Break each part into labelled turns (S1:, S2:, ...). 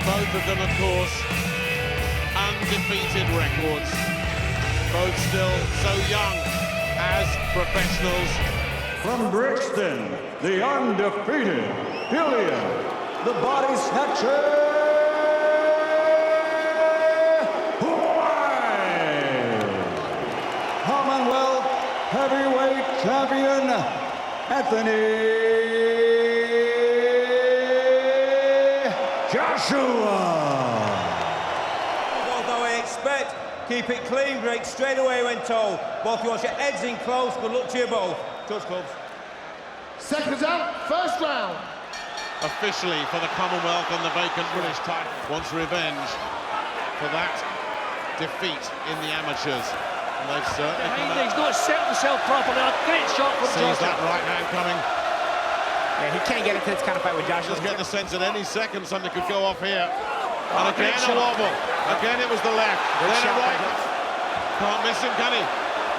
S1: Both of them, of course, undefeated records. Both still so young as professionals.
S2: From Brixton, the undefeated Dillian, the Body Snatcher, Whyte. Commonwealth Heavyweight Champion, Anthony Joshua.
S3: Although I expect, keep it clean, break straight away when told. Both you want your heads in close, good luck to you both. Touch clubs.
S4: Seconds out, first round.
S1: Officially for the Commonwealth and the vacant British title. Wants revenge for that defeat in the amateurs. And they've certainly come out.
S5: He's not set himself properly. A great shot from
S1: Sees
S5: Joshua.
S1: that right hand coming.
S6: Yeah, he can't get into this kind of fight with Joshua.
S1: Just get the sense at any second something could go off here. And again
S5: great
S1: a
S5: shot.
S1: wobble. Again it was the left.
S6: Good
S1: Then a
S6: shot by
S1: right.
S6: Joshua.
S1: Can't miss him, can he?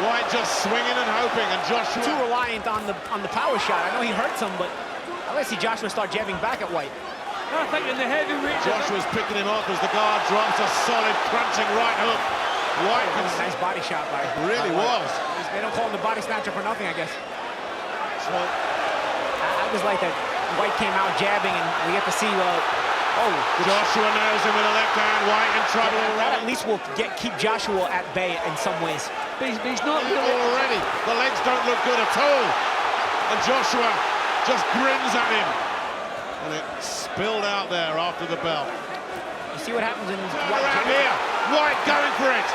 S1: Whyte just swinging and hoping, and Joshua
S6: Too reliant on the power shot. I know he hurts him, but I like to see Joshua start jabbing back at Whyte.
S5: I think in the heavyweight.
S1: Joshua's picking him off as the guard drops a solid crunching right hook. Whyte
S6: That was a nice body shot by
S1: really
S6: by Whyte.
S1: was.
S6: They don't call him the Body Snatcher for nothing, I guess.
S1: So,
S6: I just like that Whyte came out jabbing, and we get to see
S1: Joshua nails him with a left hand. Whyte in trouble
S6: that
S1: already.
S6: at least will keep Joshua at bay in some ways.
S5: But he's not really.
S1: Already, the legs don't look good at all. And Joshua just grins at him. And it spilled out there after the bell.
S6: You see what happens in
S1: Around here, Whyte going for it.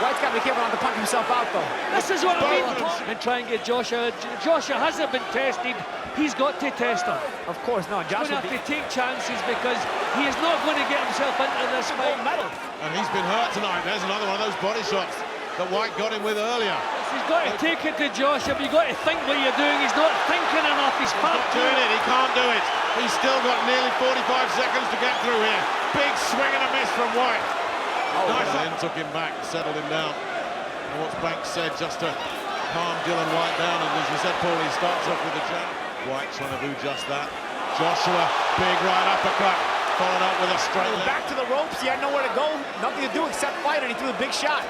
S6: Whyte's got to be careful not to punch himself out, though.
S5: This is what I mean.
S1: Bones.
S5: And try and get Joshua. Joshua hasn't been tested. He's got to test him.
S6: Of course, no.
S5: He's going to have to take chances because he is not going to get himself into this fight.
S1: And he's been hurt tonight. There's another one of those body shots that Whyte got him with earlier.
S5: He's got to take it to Joshua, but you've got to think what you're doing. He's not thinking enough. He's
S1: Not doing it. He can't do it. He's still got nearly 45 seconds to get through here. Big swing and a miss from Whyte. Nice. Then took him back, settled him down. And what's Banks said, just to calm Dillian Whyte down. And as you said, Paul, he starts off with the jab. Whyte trying to do just that. Joshua, big right uppercut, followed up with a straight left.
S6: Back to the ropes. He had nowhere to go. Nothing to do except fight, and he threw a big shot.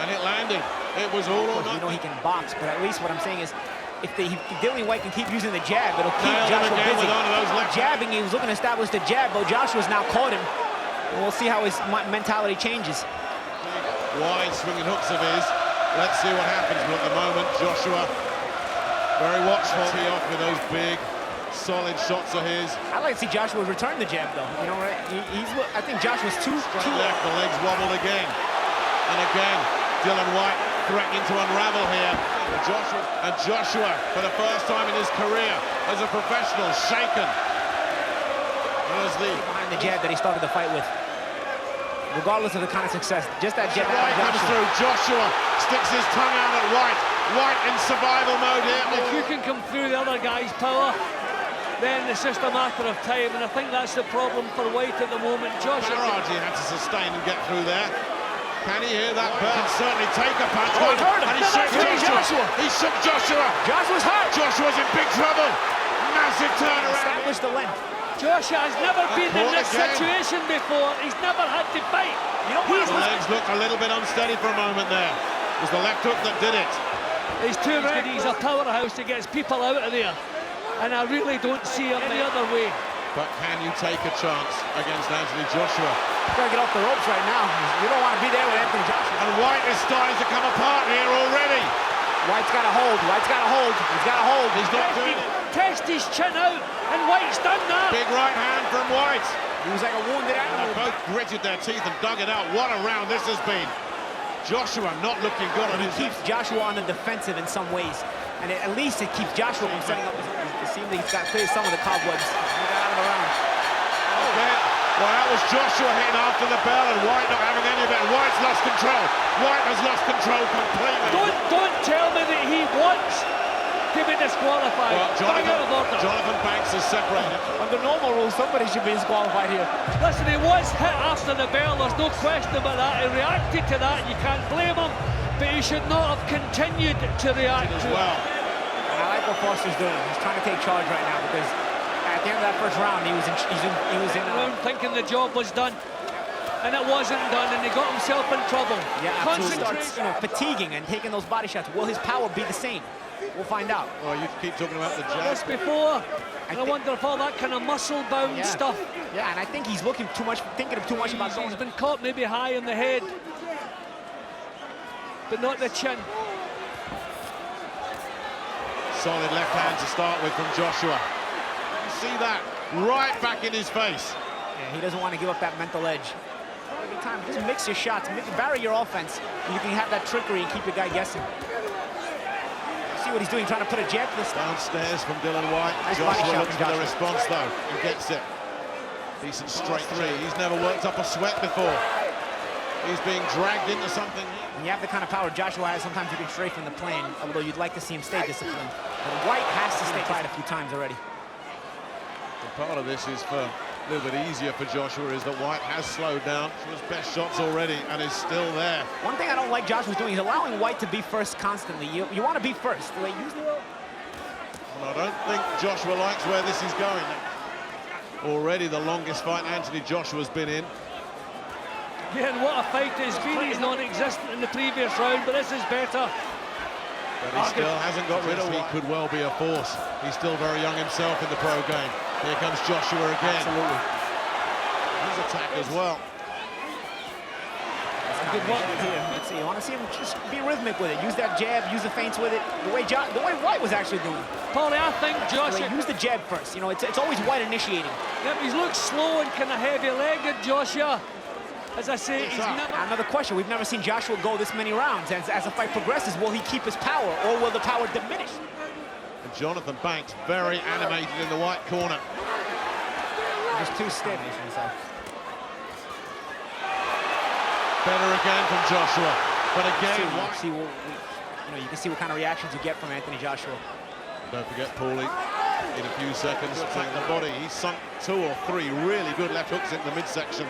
S1: And it landed. It was all or
S6: You
S1: nothing.
S6: know he can box, but at least what I'm saying is, if Dillian Whyte can keep using the jab, it'll keep
S1: Nailed him
S6: Joshua
S1: again
S6: busy.
S1: with one of those left
S6: Jabbing, he was looking to establish the jab, but Joshua's now caught him. And we'll see how his mentality changes.
S1: Wide swinging hooks of his. Let's see what happens. But at the moment, Joshua very watchful. Tee off with those big, solid shots of his.
S6: I like to see Joshua return the jab, though. You know, right? I think Joshua's too
S1: Left, the legs wobbled again. And again, Dillian Whyte threatening to unravel here. And Joshua, for the first time in his career as a professional, shaken. As the
S6: behind the jab that he started the fight with. Regardless of the kind of success, just that jab.
S1: right comes through. Joshua sticks his tongue out at Whyte. Whyte in survival mode here.
S5: If you can come through the other guy's power, then it's just a matter of time, and I think that's the problem for Whyte at the moment. Joshua
S1: Barrage he had to sustain and get through there. Can he hear that bell? And certainly take a punch.
S6: Oh, he heard him.
S1: And he shook Joshua. He shook Joshua.
S6: Joshua's hurt.
S1: Joshua's in big trouble. Massive turnaround.
S6: Establish the length.
S5: Joshua has never been in
S1: caught
S5: this
S1: again.
S5: situation before. He's never had to fight.
S6: You know what?
S1: The legs looked a little bit unsteady for a moment there. It was the left hook that did it.
S5: He's too right. He's a powerhouse that gets people out of there. And I really don't see him any other way.
S1: But can you take a chance against Anthony Joshua?
S6: He's got to get off the ropes right now. You don't want to be there with Anthony Joshua.
S1: And Whyte is starting to come apart here already.
S6: Whyte's got to hold. Whyte's got to hold. He's got to hold.
S1: He's not doing it.
S5: Test his chin out, and Whyte's done that.
S1: Big right hand from Whyte.
S6: He was like a wounded animal.
S1: Both gritted their teeth and dug it out. What a round this has been. Joshua not looking good on
S6: He
S1: his...
S6: keeps Joshua on the defensive in some ways. And at least it keeps Joshua from setting up his... It seems like he's got cleared some of the cobwebs. He got out of the round.
S1: Okay. Well, that was Joshua hitting after the bell and Whyte not having any of it. Whyte's lost control. Whyte has lost control completely.
S5: Don't tell me that he wants to be disqualified.
S1: Well,
S5: Bang out of order.
S1: Jonathan Banks is separated.
S6: Under normal rules, somebody should be disqualified here.
S5: Listen, he was hit after the bell. There's no question about that. He reacted to that. You can't blame him. But he should not have continued to react
S1: As
S5: to
S1: well.
S6: And I like what Foster's doing. He's trying to take charge right now because at At the end of that first round, he was in
S5: Round thinking the job was done, and it wasn't done, and he got himself in trouble.
S6: Yeah, absolutely.
S5: Concentrate.
S6: Starts, fatiguing and taking those body shots. Will his power be the same? We'll find out.
S1: Well, you keep talking about the jab.
S5: This before, and I wonder if all that kind of muscle-bound stuff.
S6: Yeah, and I think he's thinking too much about going.
S5: He's been caught maybe high in the head, but not the chin.
S1: Solid left hand to start with from Joshua. You see that right back in his face.
S6: Yeah, he doesn't want to give up that mental edge. Every time, just mix your shots, vary your offense. You can have that trickery and keep your guy guessing. See what he's doing, trying to put a jab to the
S1: Downstairs from Dillian Whyte.
S6: Nice
S1: Joshua looks for the response though. He gets it. Decent straight three. He's never worked up a sweat before. He's being dragged into something.
S6: When you have the kind of power Joshua has, sometimes you can stray from the plane, although you'd like to see him stay disciplined. But Whyte has to stay quiet a few times already.
S1: And part of this is for a little bit easier for Joshua is that Whyte has slowed down to his best shots already and is still there.
S6: One thing I don't like Joshua's doing is allowing Whyte to be first constantly. You want to be first. Well,
S1: I don't think Joshua likes where this is going. Already the longest fight Anthony Joshua's been in.
S5: Yeah, and what a fight it's been. He's non-existent in the previous round, but this is better.
S1: But he still hasn't got rid of it. He could well be a force. He's still very young himself in the pro game. Here comes Joshua again.
S6: Absolutely.
S1: His attack as well.
S6: Good one here. Let's see. You want to see him just be rhythmic with it. Use that jab, use the feints with it. The way Whyte was actually doing.
S5: Paulie, I think Joshua...
S6: Use the jab first. You know, it's always Whyte initiating.
S5: Yep, he's looked slow and kind of heavy-legged, Joshua. As I say, he's never...
S6: Another question. We've never seen Joshua go this many rounds. As the fight progresses, will he keep his power or will the power diminish?
S1: And Jonathan Banks very animated in the white corner.
S6: Just too stiff.
S1: Better again from Joshua. But again,
S6: you can see what kind of reactions you get from Anthony Joshua.
S1: Don't forget Paulie, in a few seconds, attack the body. He sunk 2 or 3 really good left hooks in the midsection.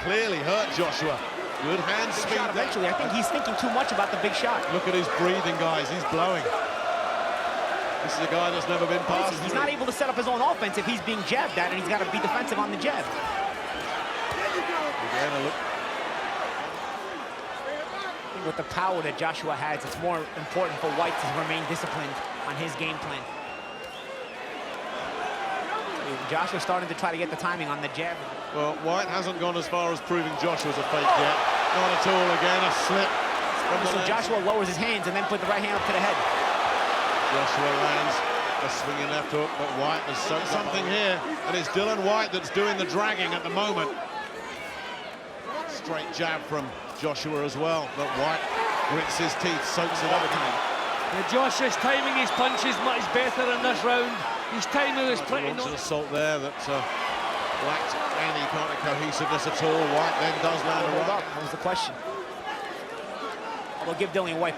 S1: Clearly hurt Joshua. Good hand speed.
S6: Eventually, I think he's thinking too much about the big shot.
S1: Look at his breathing, guys. He's blowing. This is a guy that's never been past.
S6: He's not able to set up his own offense if he's being jabbed at, and he's got to be defensive on the jab.
S1: Again, a look.
S6: With the power that Joshua has, it's more important for Whyte to remain disciplined on his game plan. Joshua's starting to try to get the timing on the jab.
S1: Well, Whyte hasn't gone as far as proving Joshua's a fake yet. Not at all. Again, a slip.
S6: So Joshua lowers his hands and then put the right hand up to the head.
S1: Joshua lands a swinging left hook, but Whyte has soaked something here, and it's Dillian Whyte that's doing the dragging at the moment. Straight jab from Joshua as well, but Whyte grits his teeth, soaks it up.
S5: Joshua's timing his punches much better in this round. His timing was pretty...
S1: An assault there that lacked any kind of cohesiveness at all. Whyte then does land a right.
S6: That was the question. We'll give Dillian Whyte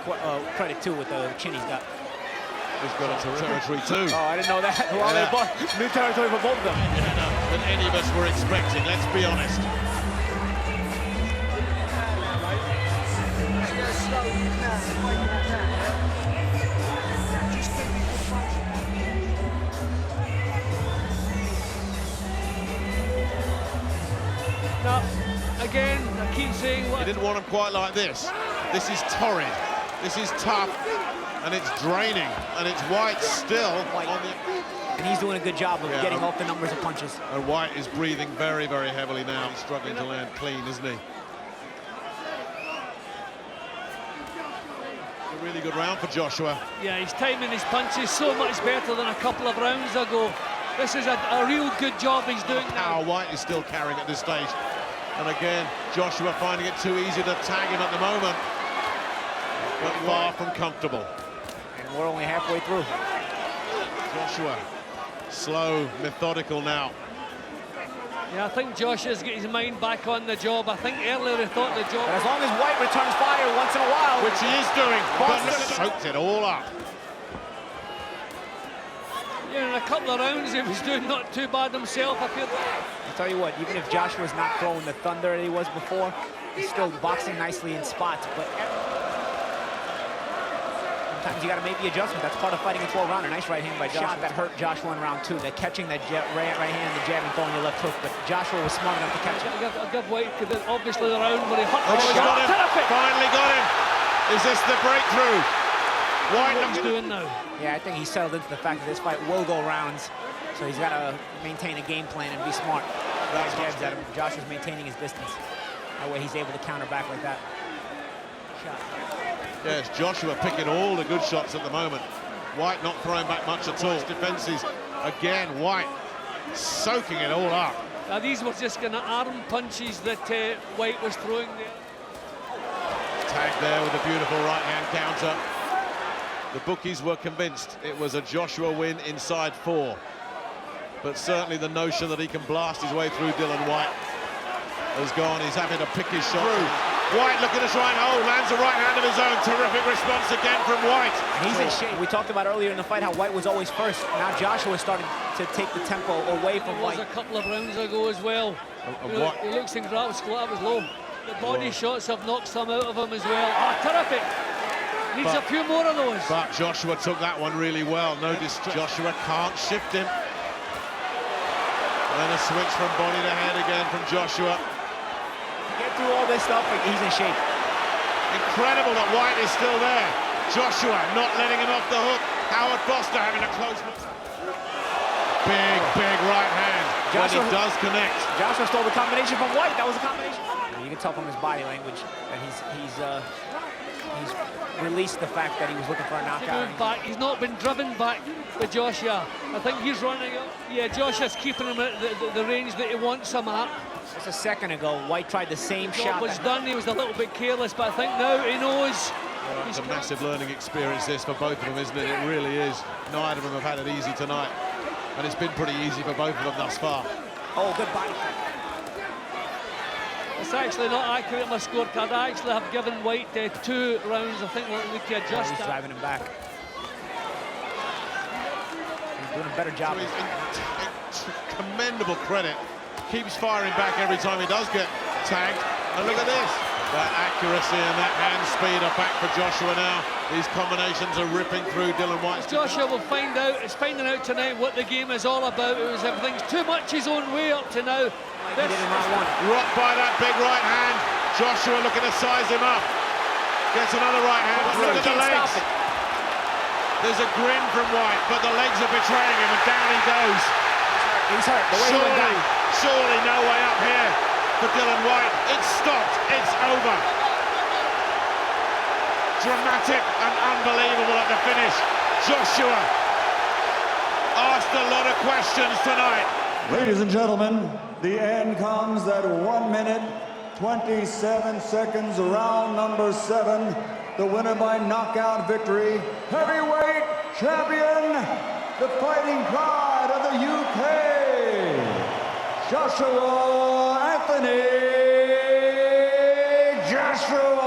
S6: credit too with the chin he's got.
S1: He's got a territory too.
S6: Oh, I didn't know that. Well, they're both new territory for both of them.
S1: Than any of us were expecting, let's be honest.
S5: No, again, I keep saying what...
S1: He didn't want him quite like this. This is torrid. This is tough, and it's draining, and it's Whyte still on the...
S6: And he's doing a good job of getting off the numbers of punches.
S1: And Whyte is breathing very, very heavily now. He's struggling to land clean, isn't he? A really good round for Joshua.
S5: Yeah, he's timing his punches so much better than a couple of rounds ago. This is a real good job he's doing now.
S1: Whyte is still carrying at this stage. And again, Joshua finding it too easy to tag him at the moment. But far from comfortable.
S6: And we're only halfway through.
S1: Joshua, slow, methodical now.
S5: Yeah, I think Joshua's got his mind back on the job. I think earlier he thought the job...
S6: But as long as Whyte returns fire once in a while...
S1: Which he is doing, but soaked it all up.
S5: Yeah, in a couple of rounds he was doing not too bad himself. I feel.
S6: I'll tell you what, even if Joshua's not throwing the thunder that he was before, he's still boxing nicely in spots. But Sometimes you got to make the adjustment. That's part of fighting a 12-rounder. Nice right hand by Joshua. Shot that hurt Joshua in round 2. They're catching that right hand, the jab, and throwing your left hook. But Joshua was smart enough to catch it.
S5: I'll give Whyte, obviously the round where he hurt
S1: Oh, he's got him.
S5: Terrific.
S1: Finally got him. Is this the breakthrough? Whyte
S5: What he's doing now.
S6: Yeah, I think he's settled into the fact that this fight will go rounds. So he's got to maintain a game plan and be smart. That's jabs at him. Joshua's maintaining his distance. That way he's able to counter back like that. Shot.
S1: Yes, Joshua picking all the good shots at the moment. Whyte not throwing back much at all. Defenses again. Whyte soaking it all up.
S5: Now these were just kind of arm punches that Whyte was throwing there.
S1: Tagged there with a beautiful right-hand counter. The bookies were convinced it was a Joshua win inside 4. But certainly the notion that he can blast his way through Dillian Whyte has gone. He's having to pick his shot through. Whyte looking to try and hold, lands a right hand of his own. Terrific response again from Whyte.
S6: He's in shape. We talked about earlier in the fight how Whyte was always first. Now Joshua is starting to take the tempo away from Whyte.
S5: It was a couple of rounds ago as well. He looks incredible. That was low. The body shots have knocked some out of him as well. Terrific. Needs a few more of those.
S1: But Joshua took that one really well. Notice Joshua can't shift him. And then a switch from body to head again from Joshua.
S6: Get through all this stuff, he's in shape.
S1: Incredible that Whyte is still there. Joshua not letting him off the hook. Howard Foster having a close look. Big right hand. Joshua, when he does connect.
S6: Joshua stole the combination from Whyte. That was a combination. You can tell from his body language that he's released the fact that he was looking for a knockout.
S5: Back. He's not been driven back with Joshua. I think he's running up. Yeah, Joshua's keeping him at the range that he wants him at.
S6: Just a second ago, Whyte tried the same shot.
S5: Was done. He was a little bit careless, but I think now he knows.
S1: Well, it's a massive learning experience this for both of them, isn't it? It really is. Neither of them have had it easy tonight, and it's been pretty easy for both of them thus far.
S6: Oh, good body shot.
S5: It's actually not accurate on my scorecard. I actually have given Whyte 2 rounds. I think we can adjust
S6: he's
S5: that.
S6: driving him back. He's doing a better job.
S1: So commendable credit. Keeps firing back every time he does get tagged. And look at this. That accuracy and that hand speed are back for Joshua now. These combinations are ripping through Dillian Whyte.
S5: Joshua will find out. It's finding out tonight what the game is all about. It was everything's too much his own way up to now.
S1: Rocked by that big right hand. Joshua looking to size him up. Gets another right hand. Look at the legs. There's a grin from Whyte, but the legs are betraying him, and down he goes.
S6: He's hurt. The way he went down.
S1: Surely no way up here for Dillian Whyte. It's stopped. It's over. Dramatic and unbelievable at the finish. Joshua asked a lot of questions tonight.
S2: Ladies and gentlemen, the end comes at 1 minute, 27 seconds, round number 7. The winner by knockout victory, heavyweight champion, the fighting pride of the UK, Joshua Anthony Joshua.